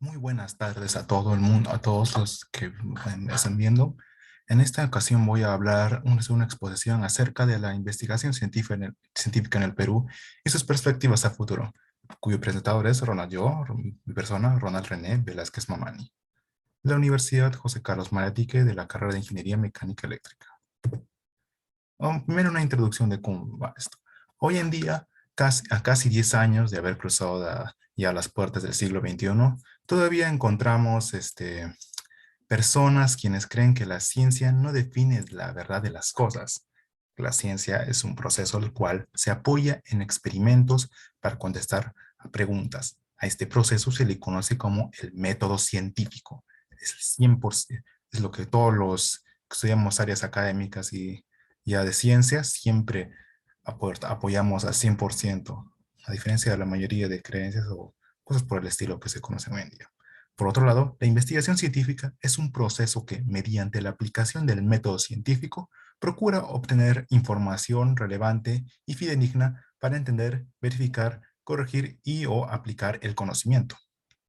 Muy buenas tardes a todo el mundo, a todos los que me están viendo. En esta ocasión voy a hacer una exposición acerca de la investigación científica en el Perú y sus perspectivas a futuro, cuyo presentador es mi persona, Ronald René Velázquez Mamani, de la Universidad José Carlos Maratique de la carrera de Ingeniería Mecánica Eléctrica. Primero una introducción de cómo va esto. Hoy en día, a casi 10 años de haber cruzado ya las puertas del siglo XXI, todavía encontramos personas quienes creen que la ciencia no define la verdad de las cosas. La ciencia es un proceso el cual se apoya en experimentos para contestar a preguntas. A este proceso se le conoce como el método científico. Es el 100%, es lo que todos los que estudiamos áreas académicas y ya de ciencias siempre apoyamos al 100%, a diferencia de la mayoría de creencias o cosas por el estilo que se conocen hoy en día. Por otro lado, la investigación científica es un proceso que, mediante la aplicación del método científico, procura obtener información relevante y fidedigna para entender, verificar, corregir y o aplicar el conocimiento.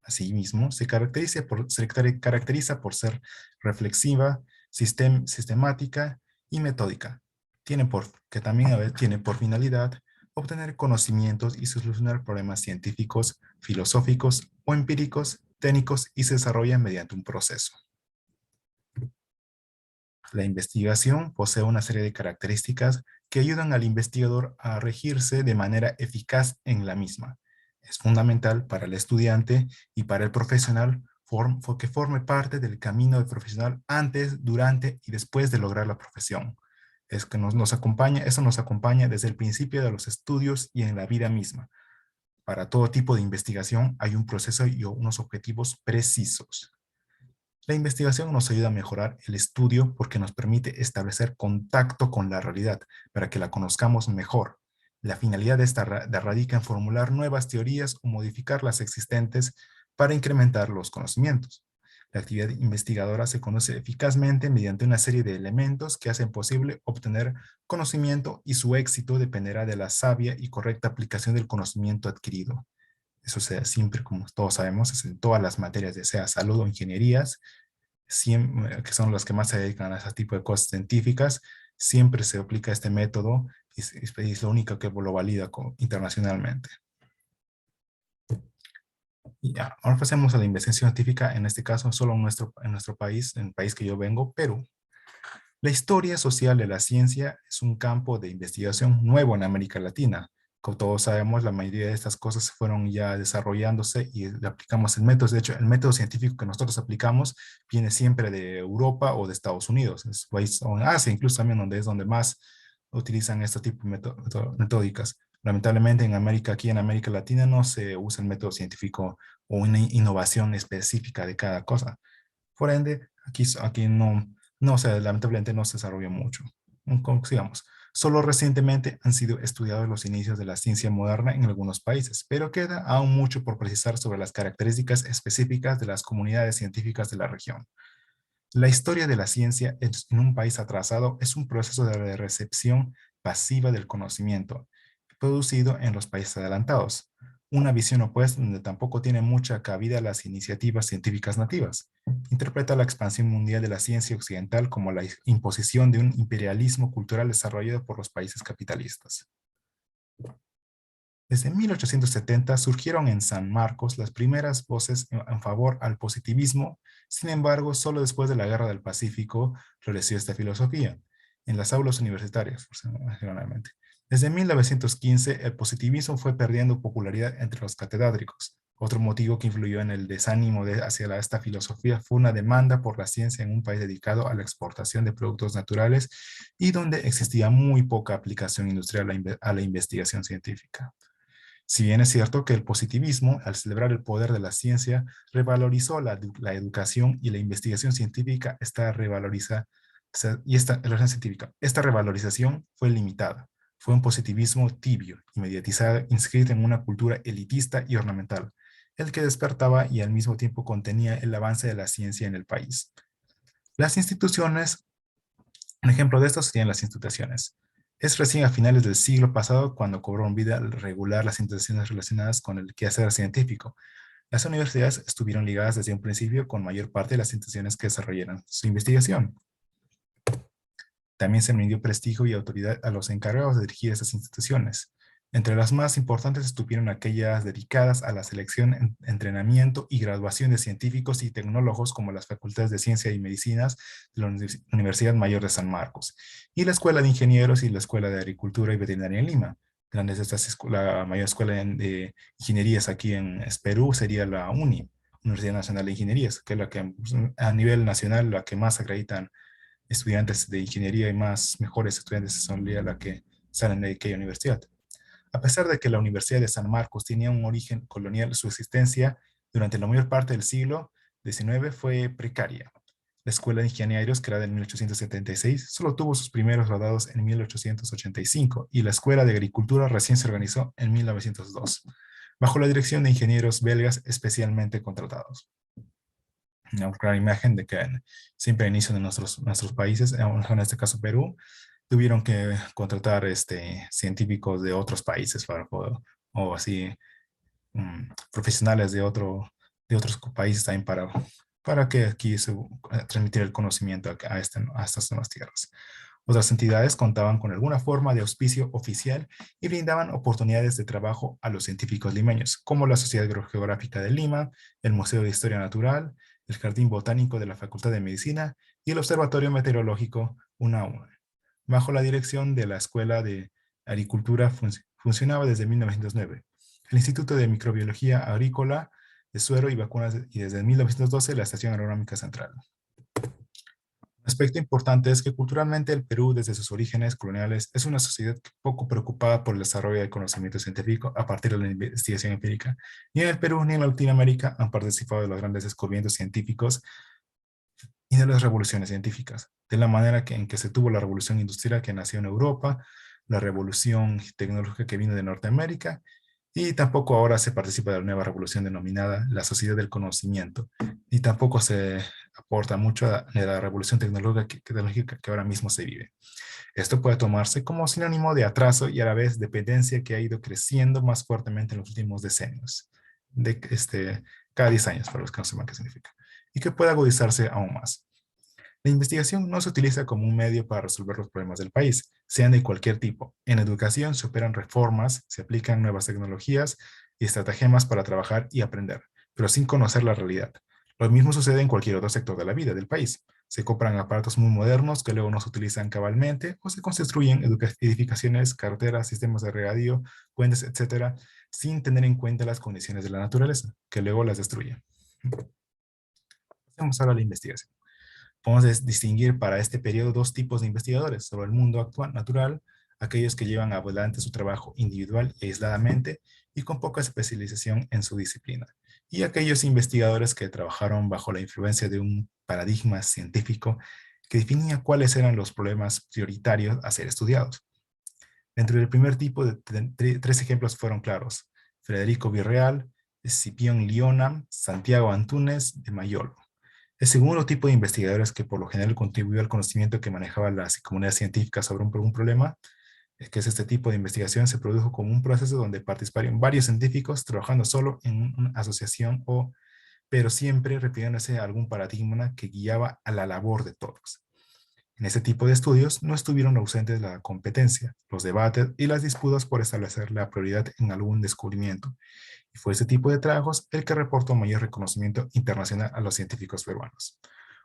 Asimismo, se caracteriza por ser reflexiva, sistemática y metódica. Que también a veces tiene por finalidad obtener conocimientos y solucionar problemas científicos, filosóficos o empíricos, técnicos y se desarrolla mediante un proceso. La investigación posee una serie de características que ayudan al investigador a regirse de manera eficaz en la misma. Es fundamental para el estudiante y para el profesional que forme parte del camino del profesional antes, durante y después de lograr la profesión. Eso nos acompaña desde el principio de los estudios y en la vida misma. Para todo tipo de investigación hay un proceso y unos objetivos precisos. La investigación nos ayuda a mejorar el estudio porque nos permite establecer contacto con la realidad para que la conozcamos mejor. La finalidad de esta radica en formular nuevas teorías o modificar las existentes para incrementar los conocimientos. La actividad investigadora se conoce eficazmente mediante una serie de elementos que hacen posible obtener conocimiento y su éxito dependerá de la sabia y correcta aplicación del conocimiento adquirido. Eso sea siempre, como todos sabemos, es en todas las materias, ya sea salud o ingenierías, que son las que más se dedican a ese tipo de cosas científicas, siempre se aplica este método y es lo único que lo valida internacionalmente. Y ya, ahora pasemos a la investigación científica, en este caso solo en nuestro país, en el país que yo vengo, Perú. La historia social de la ciencia es un campo de investigación nuevo en América Latina. Como todos sabemos, la mayoría de estas cosas fueron ya desarrollándose y le aplicamos el método. De hecho, el método científico que nosotros aplicamos viene siempre de Europa o de Estados Unidos, o en Asia, incluso también donde es donde más utilizan este tipo de metódicas. Lamentablemente aquí en América Latina no se usa el método científico o una innovación específica de cada cosa. Por ende, aquí lamentablemente no se desarrolló mucho. Sigamos. Solo recientemente han sido estudiados los inicios de la ciencia moderna en algunos países, pero queda aún mucho por precisar sobre las características específicas de las comunidades científicas de la región. La historia de la ciencia en un país atrasado es un proceso de recepción pasiva del conocimiento, producido en los países adelantados. Una visión opuesta donde tampoco tiene mucha cabida las iniciativas científicas nativas. Interpreta la expansión mundial de la ciencia occidental como la imposición de un imperialismo cultural desarrollado por los países capitalistas. Desde 1870 surgieron en San Marcos las primeras voces en favor al positivismo. Sin embargo, solo después de la Guerra del Pacífico floreció esta filosofía en las aulas universitarias, generalmente. Desde 1915, el positivismo fue perdiendo popularidad entre los catedráticos. Otro motivo que influyó en el desánimo hacia esta filosofía fue una demanda por la ciencia en un país dedicado a la exportación de productos naturales y donde existía muy poca aplicación industrial a la investigación científica. Si bien es cierto que el positivismo, al celebrar el poder de la ciencia, revalorizó la educación y la investigación científica, esta revalorización fue limitada. Fue un positivismo tibio y mediatizado, inscrito en una cultura elitista y ornamental, el que despertaba y al mismo tiempo contenía el avance de la ciencia en el país. Las instituciones un ejemplo de esto serían las instituciones. Es recién a finales del siglo pasado cuando cobraron vida regular las instituciones relacionadas con el quehacer científico. Las universidades estuvieron ligadas desde un principio con mayor parte de las instituciones que desarrollaron su investigación. También se le dio prestigio y autoridad a los encargados de dirigir estas instituciones. Entre las más importantes estuvieron aquellas dedicadas a la selección, entrenamiento y graduación de científicos y tecnólogos como las Facultades de Ciencia y Medicinas de la Universidad Mayor de San Marcos y la Escuela de Ingenieros y la Escuela de Agricultura y Veterinaria en Lima. Grandes de estas, la mayor escuela de ingenierías aquí en Perú sería la UNI, Universidad Nacional de Ingenierías, que es la que a nivel nacional la que más acreditan estudiantes de ingeniería y más mejores estudiantes son la que salen de aquella universidad. A pesar de que la Universidad de San Marcos tenía un origen colonial, su existencia durante la mayor parte del siglo XIX fue precaria. La Escuela de Ingenieros, creada en 1876, solo tuvo sus primeros graduados en 1885 y la Escuela de Agricultura recién se organizó en 1902, bajo la dirección de ingenieros belgas especialmente contratados. Una clara imagen de que siempre al inicio de nuestros países, en este caso Perú, tuvieron que contratar científicos de otros países para poder, o así, profesionales de otros países también para que aquí se transmitir el conocimiento a estas nuevas tierras. Otras entidades contaban con alguna forma de auspicio oficial y brindaban oportunidades de trabajo a los científicos limeños, como la Sociedad Geográfica de Lima, el Museo de Historia Natural, el Jardín Botánico de la Facultad de Medicina y el Observatorio Meteorológico UNAUM. Bajo la dirección de la Escuela de Agricultura funcionaba desde 1909 el Instituto de Microbiología Agrícola, de Suero y Vacunas y desde 1912 la Estación Agronómica Central. Un aspecto importante es que culturalmente el Perú, desde sus orígenes coloniales, es una sociedad poco preocupada por el desarrollo del conocimiento científico a partir de la investigación empírica. Ni en el Perú ni en Latinoamérica han participado de los grandes descubrimientos científicos y de las revoluciones científicas, de la manera en que se tuvo la revolución industrial que nació en Europa, la revolución tecnológica que vino de Norteamérica, y tampoco ahora se participa de la nueva revolución denominada la sociedad del conocimiento, y tampoco se aporta mucho de la revolución tecnológica que ahora mismo se vive. Esto puede tomarse como sinónimo de atraso y a la vez dependencia que ha ido creciendo más fuertemente en los últimos decenios, cada 10 años, para los que no sepan qué significa, y que puede agudizarse aún más. La investigación no se utiliza como un medio para resolver los problemas del país, sean de cualquier tipo. En educación se operan reformas, se aplican nuevas tecnologías y estratagemas para trabajar y aprender, pero sin conocer la realidad. Lo mismo sucede en cualquier otro sector de la vida del país. Se compran aparatos muy modernos que luego no se utilizan cabalmente o se construyen edificaciones, carreteras, sistemas de regadío, puentes, etcétera, sin tener en cuenta las condiciones de la naturaleza, que luego las destruyen. Pasemos ahora a la investigación. Podemos distinguir para este periodo dos tipos de investigadores sobre el mundo actual natural, aquellos que llevan adelante su trabajo individual y aisladamente y con poca especialización en su disciplina, y aquellos investigadores que trabajaron bajo la influencia de un paradigma científico que definía cuáles eran los problemas prioritarios a ser estudiados. Dentro del primer tipo, tres ejemplos fueron claros: Federico Virreal, Escipión Liona, Santiago Antúnez de Mayolo. El segundo tipo de investigadores que por lo general contribuyó al conocimiento que manejaba la comunidad científica sobre un problema, que es este tipo de investigación, se produjo como un proceso donde participaron varios científicos trabajando solo en una asociación pero siempre refiriéndose a algún paradigma que guiaba a la labor de todos. En ese tipo de estudios no estuvieron ausentes la competencia, los debates y las disputas por establecer la prioridad en algún descubrimiento. Y fue ese tipo de trabajos el que reportó mayor reconocimiento internacional a los científicos peruanos.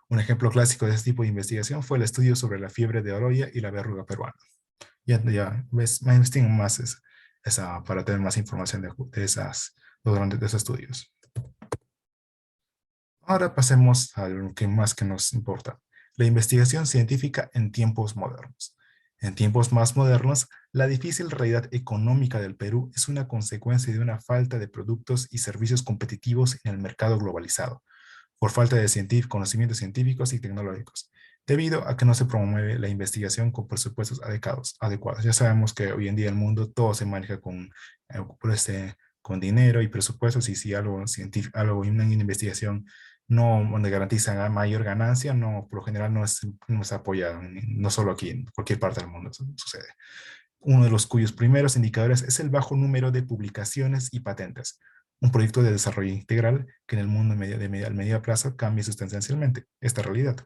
Un ejemplo clásico de este tipo de investigación fue el estudio sobre la fiebre de Oroya y la verruga peruana. Ya me investigan más para tener más información de esos estudios. Ahora pasemos a lo que más que nos importa, la investigación científica en tiempos modernos. En tiempos más modernos, la difícil realidad económica del Perú es una consecuencia de una falta de productos y servicios competitivos en el mercado globalizado, por falta de conocimientos científicos y tecnológicos, debido a que no se promueve la investigación con presupuestos adecuados. Ya sabemos que hoy en día el mundo todo se maneja con dinero y presupuestos, y si una investigación no garantiza mayor ganancia, no, por lo general no es apoyado, no solo aquí, en cualquier parte del mundo sucede. Uno de los cuyos primeros indicadores es el bajo número de publicaciones y patentes. un proyecto de desarrollo integral que en el mundo a medio plazo cambie sustancialmente esta realidad.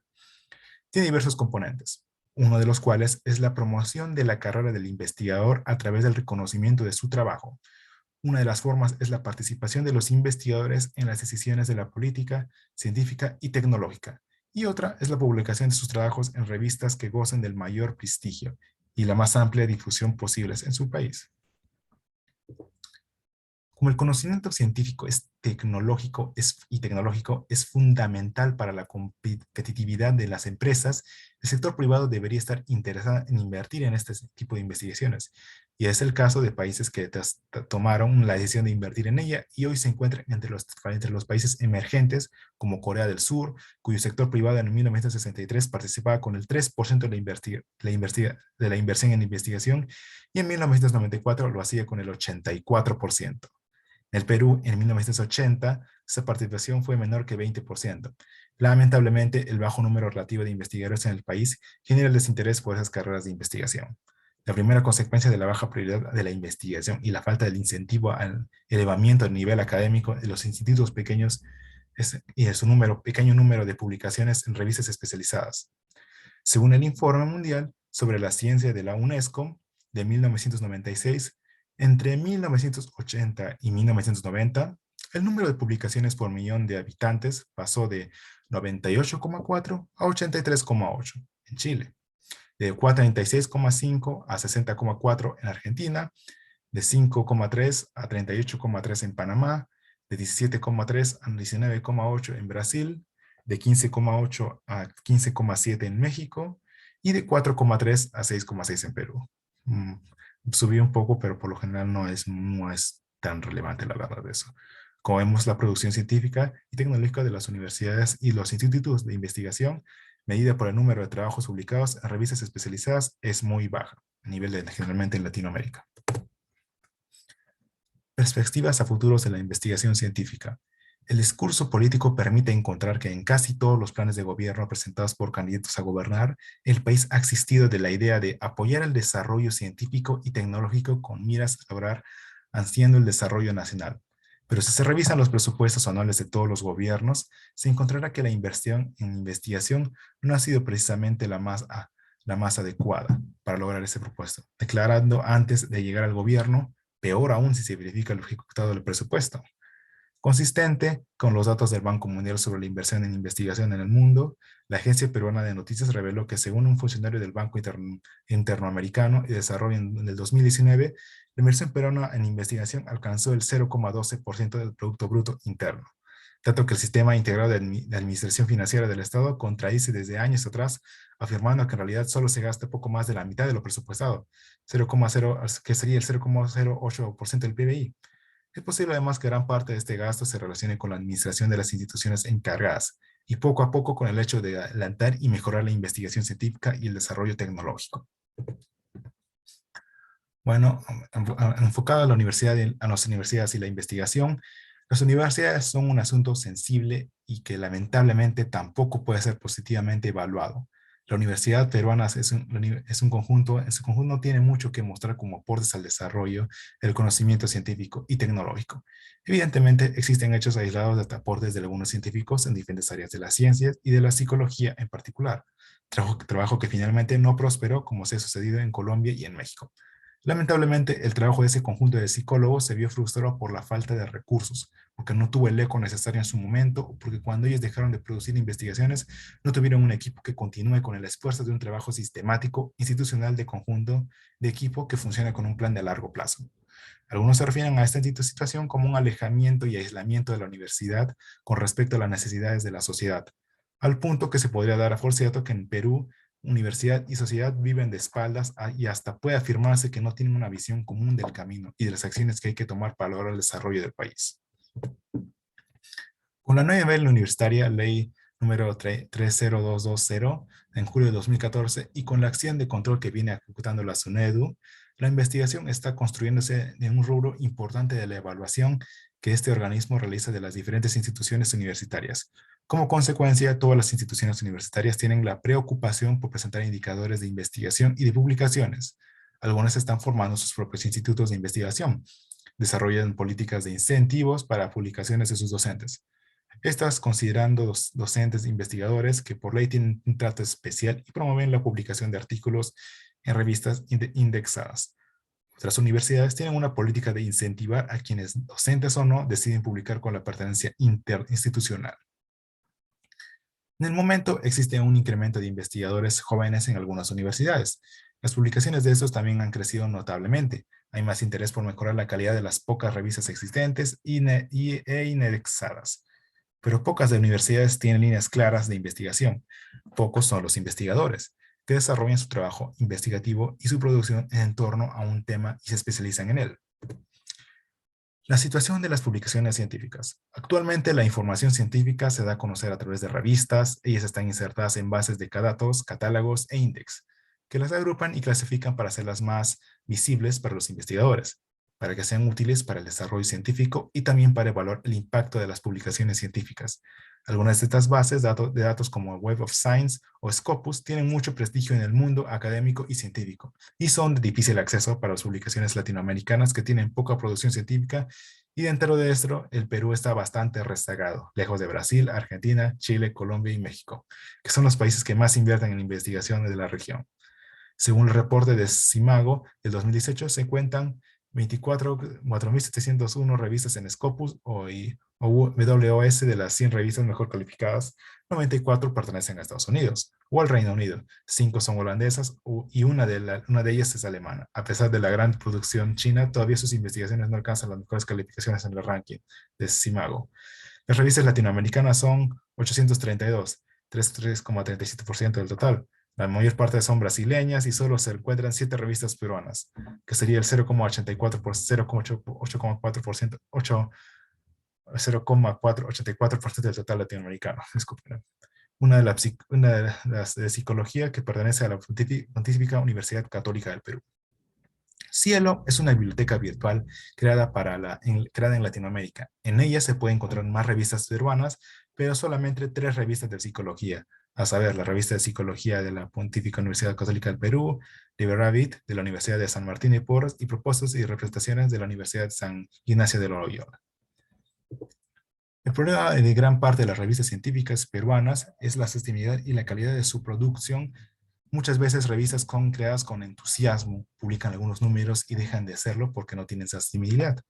Tiene diversos componentes, uno de los cuales es la promoción de la carrera del investigador a través del reconocimiento de su trabajo. Una de las formas es la participación de los investigadores en las decisiones de la política, científica y tecnológica. Y otra es la publicación de sus trabajos en revistas que gocen del mayor prestigio y la más amplia difusión posibles en su país. Como el conocimiento científico y tecnológico es fundamental para la competitividad de las empresas, el sector privado debería estar interesado en invertir en este tipo de investigaciones. Y es el caso de países que tomaron la decisión de invertir en ella y hoy se encuentran entre los países emergentes como Corea del Sur, cuyo sector privado en 1963 participaba con el 3% de la inversión en investigación y en 1994 lo hacía con el 84%. En el Perú, en 1980, esa participación fue menor que 20%. Lamentablemente, el bajo número relativo de investigadores en el país genera el desinterés por esas carreras de investigación. La primera consecuencia de la baja prioridad de la investigación y la falta del incentivo al elevamiento del nivel académico de los institutos pequeños y de su pequeño número de publicaciones en revistas especializadas. Según el Informe Mundial sobre la Ciencia de la UNESCO de 1996, entre 1980 y 1990, el número de publicaciones por millón de habitantes pasó de 98,4 a 83,8 en Chile, de 36,5 a 60,4 en Argentina, de 5,3 a 38,3 en Panamá, de 17,3 a 19,8 en Brasil, de 15,8 a 15,7 en México y de 4,3 a 6,6 en Perú. Subió un poco, pero por lo general no es tan relevante la verdad de eso. Como vemos, la producción científica y tecnológica de las universidades y los institutos de investigación, medida por el número de trabajos publicados en revistas especializadas, es muy baja, a nivel generalmente en Latinoamérica. Perspectivas a futuros de la investigación científica. El discurso político permite encontrar que en casi todos los planes de gobierno presentados por candidatos a gobernar, el país ha existido de la idea de apoyar el desarrollo científico y tecnológico con miras a lograr haciendo el desarrollo nacional. Pero si se revisan los presupuestos anuales de todos los gobiernos, se encontrará que la inversión en investigación no ha sido precisamente la más adecuada para lograr ese propósito, declarando antes de llegar al gobierno, peor aún si se verifica el ejecutado del presupuesto. Consistente con los datos del Banco Mundial sobre la inversión en investigación en el mundo, la Agencia Peruana de Noticias reveló que según un funcionario del Banco Interamericano y Desarrollo en el 2019, la inversión peruana en investigación alcanzó el 0,12% del Producto Bruto Interno, dato que el Sistema Integrado de Administración Financiera del Estado contradice desde años atrás, afirmando que en realidad solo se gasta poco más de la mitad de lo presupuestado, 0,0, que sería el 0,08% del PBI. Es posible además que gran parte de este gasto se relacione con la administración de las instituciones encargadas y poco a poco con el hecho de adelantar y mejorar la investigación científica y el desarrollo tecnológico. Bueno, enfocado a a las universidades y la investigación, las universidades son un asunto sensible y que lamentablemente tampoco puede ser positivamente evaluado. La Universidad Peruana es un conjunto, en su conjunto tiene mucho que mostrar como aportes al desarrollo del conocimiento científico y tecnológico. Evidentemente, existen hechos aislados de aportes de algunos científicos en diferentes áreas de las ciencias y de la psicología en particular. Trabajo que finalmente no prosperó como se ha sucedido en Colombia y en México. Lamentablemente, el trabajo de ese conjunto de psicólogos se vio frustrado por la falta de recursos, porque no tuvo el eco necesario en su momento, o porque cuando ellos dejaron de producir investigaciones, no tuvieron un equipo que continúe con el esfuerzo de un trabajo sistemático, institucional de conjunto, de equipo que funcione con un plan de largo plazo. Algunos se refieren a esta situación como un alejamiento y aislamiento de la universidad con respecto a las necesidades de la sociedad, al punto que se podría dar a por cierto que en Perú universidad y sociedad viven de espaldas y hasta puede afirmarse que no tienen una visión común del camino y de las acciones que hay que tomar para lograr el desarrollo del país. Con la nueva ley universitaria, ley número 30220, en julio de 2014, y con la acción de control que viene ejecutando la SUNEDU, la investigación está construyéndose en un rubro importante de la evaluación que este organismo realiza de las diferentes instituciones universitarias. Como consecuencia, todas las instituciones universitarias tienen la preocupación por presentar indicadores de investigación y de publicaciones. Algunas están formando sus propios institutos de investigación, desarrollan políticas de incentivos para publicaciones de sus docentes. Estas considerando docentes e investigadores que por ley tienen un trato especial y promueven la publicación de artículos en revistas indexadas. Otras universidades tienen una política de incentivar a quienes, docentes o no, deciden publicar con la pertenencia interinstitucional. En el momento existe un incremento de investigadores jóvenes en algunas universidades. Las publicaciones de estos también han crecido notablemente. Hay más interés por mejorar la calidad de las pocas revistas existentes e indexadas. Pero pocas de universidades tienen líneas claras de investigación. Pocos son los investigadores que desarrollan su trabajo investigativo y su producción en torno a un tema y se especializan en él. La situación de las publicaciones científicas. Actualmente la información científica se da a conocer a través de revistas. Ellas están insertadas en bases de datos, catálogos e índices, que las agrupan y clasifican para hacerlas más visibles para los investigadores, para que sean útiles para el desarrollo científico y también para evaluar el impacto de las publicaciones científicas. Algunas de estas bases de datos como Web of Science o Scopus tienen mucho prestigio en el mundo académico y científico y son de difícil acceso para las publicaciones latinoamericanas que tienen poca producción científica y dentro de esto el Perú está bastante rezagado, lejos de Brasil, Argentina, Chile, Colombia y México, que son los países que más invierten en investigaciones de la región. Según el reporte de CIMAGO del 2018, se cuentan 4.701 revistas en Scopus o WOS de las 100 revistas mejor calificadas, 94 pertenecen a Estados Unidos o al Reino Unido, 5 son holandesas y una de ellas es alemana. A pesar de la gran producción china, todavía sus investigaciones no alcanzan las mejores calificaciones en el ranking de CIMAGO. Las revistas latinoamericanas son 832, 3,37% del total. La mayor parte son brasileñas y solo se encuentran 7 revistas peruanas, que sería el 0,84 por 0,4%, 0,84% del total latinoamericano. Disculpen. Una de las de psicología que pertenece a la Pontificia Universidad Católica del Perú. Cielo es una biblioteca virtual creada en Latinoamérica. En ella se pueden encontrar más revistas peruanas, pero solamente 3 revistas de psicología, a saber, la revista de psicología de la Pontificia Universidad Católica del Perú, Liberavit de la Universidad de San Martín de Porres y Propuestas y Representaciones de la Universidad de San Ignacio de Loyola. El problema de gran parte de las revistas científicas peruanas es la sostenibilidad y la calidad de su producción. Muchas veces revistas creadas con entusiasmo publican algunos números y dejan de hacerlo porque no tienen sostenibilidad.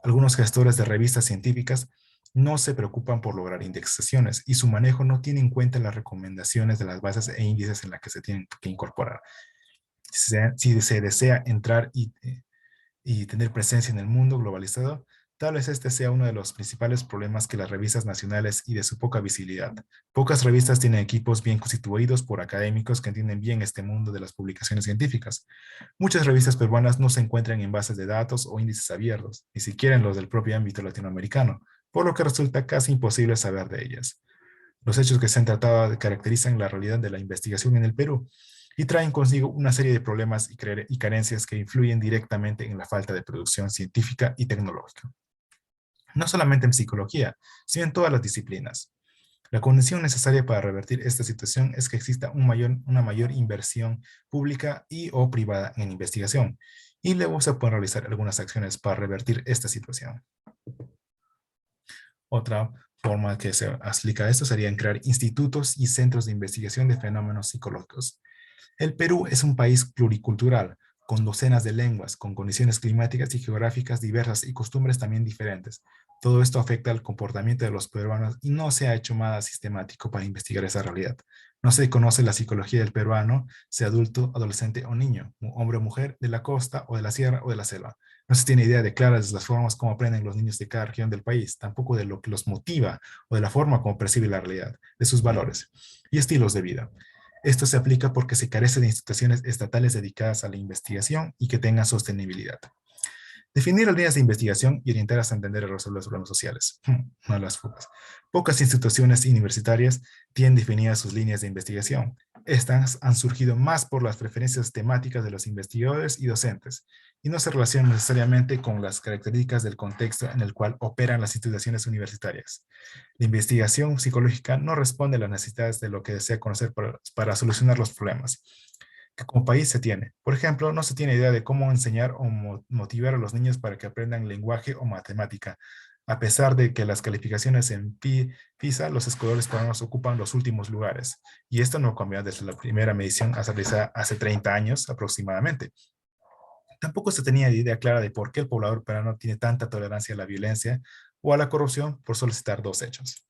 Algunos gestores de revistas científicas no se preocupan por lograr indexaciones y su manejo no tiene en cuenta las recomendaciones de las bases e índices en las que se tienen que incorporar. Si se desea entrar y tener presencia en el mundo globalizado, tal vez este sea uno de los principales problemas que las revistas nacionales y de su poca visibilidad. Pocas revistas tienen equipos bien constituidos por académicos que entienden bien este mundo de las publicaciones científicas. Muchas revistas peruanas no se encuentran en bases de datos o índices abiertos, ni siquiera en los del propio ámbito latinoamericano, por lo que resulta casi imposible saber de ellas. Los hechos que se han tratado caracterizan la realidad de la investigación en el Perú y traen consigo una serie de problemas y carencias que influyen directamente en la falta de producción científica y tecnológica. No solamente en psicología, sino en todas las disciplinas. La condición necesaria para revertir esta situación es que exista una mayor inversión pública y o privada en investigación, y luego se pueden realizar algunas acciones para revertir esta situación. Otra forma que se explica esto sería en crear institutos y centros de investigación de fenómenos psicológicos. El Perú es un país pluricultural, con docenas de lenguas, con condiciones climáticas y geográficas diversas y costumbres también diferentes. Todo esto afecta al comportamiento de los peruanos y no se ha hecho nada sistemático para investigar esa realidad. No se conoce la psicología del peruano, sea adulto, adolescente o niño, hombre o mujer, de la costa o de la sierra o de la selva. No se tiene idea de claras las formas como aprenden los niños de cada región del país, tampoco de lo que los motiva o de la forma como percibe la realidad, de sus valores y estilos de vida. Esto se aplica porque se carece de instituciones estatales dedicadas a la investigación y que tengan sostenibilidad. Definir líneas de investigación y orientarlas a entender y resolver los problemas sociales. Una de las fugas. Pocas instituciones universitarias tienen definidas sus líneas de investigación. Estas han surgido más por las preferencias temáticas de los investigadores y docentes y no se relacionan necesariamente con las características del contexto en el cual operan las instituciones universitarias. La investigación psicológica no responde a las necesidades de lo que desea conocer para solucionar los problemas. que como país se tiene. Por ejemplo, no se tiene idea de cómo enseñar o motivar a los niños para que aprendan lenguaje o matemática. A pesar de que las calificaciones en PISA, los escolares peruanos ocupan los últimos lugares. Y esto no cambió desde la primera medición realizada hace 30 años aproximadamente. Tampoco se tenía idea clara de por qué el poblador peruano tiene tanta tolerancia a la violencia o a la corrupción, por solicitar dos hechos.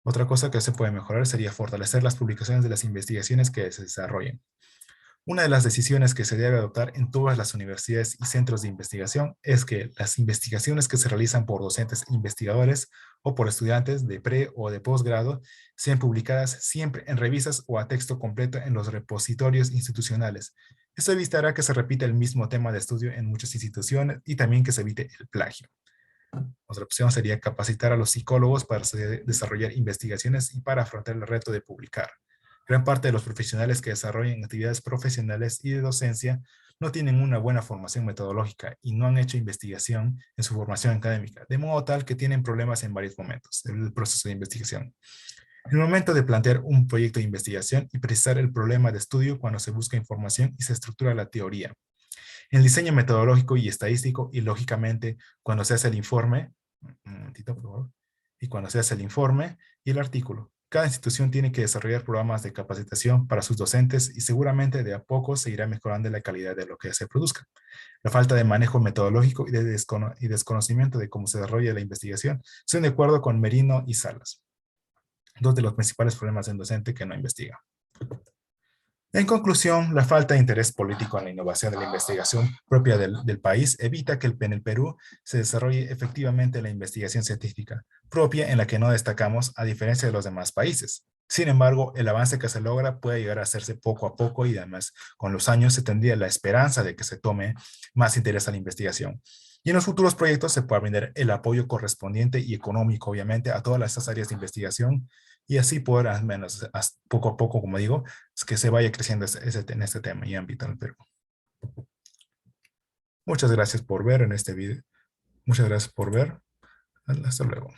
Otra cosa que se puede mejorar sería fortalecer las publicaciones de las investigaciones que se desarrollen. Una de las decisiones que se debe adoptar en todas las universidades y centros de investigación es que las investigaciones que se realizan por docentes e investigadores o por estudiantes de pre o de posgrado sean publicadas siempre en revistas o a texto completo en los repositorios institucionales. Esto evitará que se repita el mismo tema de estudio en muchas instituciones y también que se evite el plagio. Otra opción sería capacitar a los psicólogos para desarrollar investigaciones y para afrontar el reto de publicar. Gran parte de los profesionales que desarrollan actividades profesionales y de docencia no tienen una buena formación metodológica y no han hecho investigación en su formación académica, de modo tal que tienen problemas en varios momentos del proceso de investigación. En el momento de plantear un proyecto de investigación y precisar el problema de estudio cuando se busca información y se estructura la teoría. En el diseño metodológico y estadístico y lógicamente cuando se hace el informe, un momentito por favor, y cuando se hace el informe y el artículo. Cada institución tiene que desarrollar programas de capacitación para sus docentes y seguramente de a poco se irá mejorando la calidad de lo que se produzca. La falta de manejo metodológico y desconocimiento de cómo se desarrolla la investigación son de acuerdo con Merino y Salas, dos de los principales problemas en docente que no investiga. En conclusión, la falta de interés político en la innovación de la investigación propia del país evita que en el Perú se desarrolle efectivamente la investigación científica propia en la que no destacamos a diferencia de los demás países. Sin embargo, el avance que se logra puede llegar a hacerse poco a poco y además con los años se tendría la esperanza de que se tome más interés a la investigación. Y en los futuros proyectos se pueda brindar el apoyo correspondiente y económico, obviamente, a todas estas áreas de investigación y así poder, al menos poco a poco, como digo, es que se vaya creciendo en este tema y ámbito en el Perú. Muchas gracias por ver en este video. Muchas gracias por ver. Hasta luego.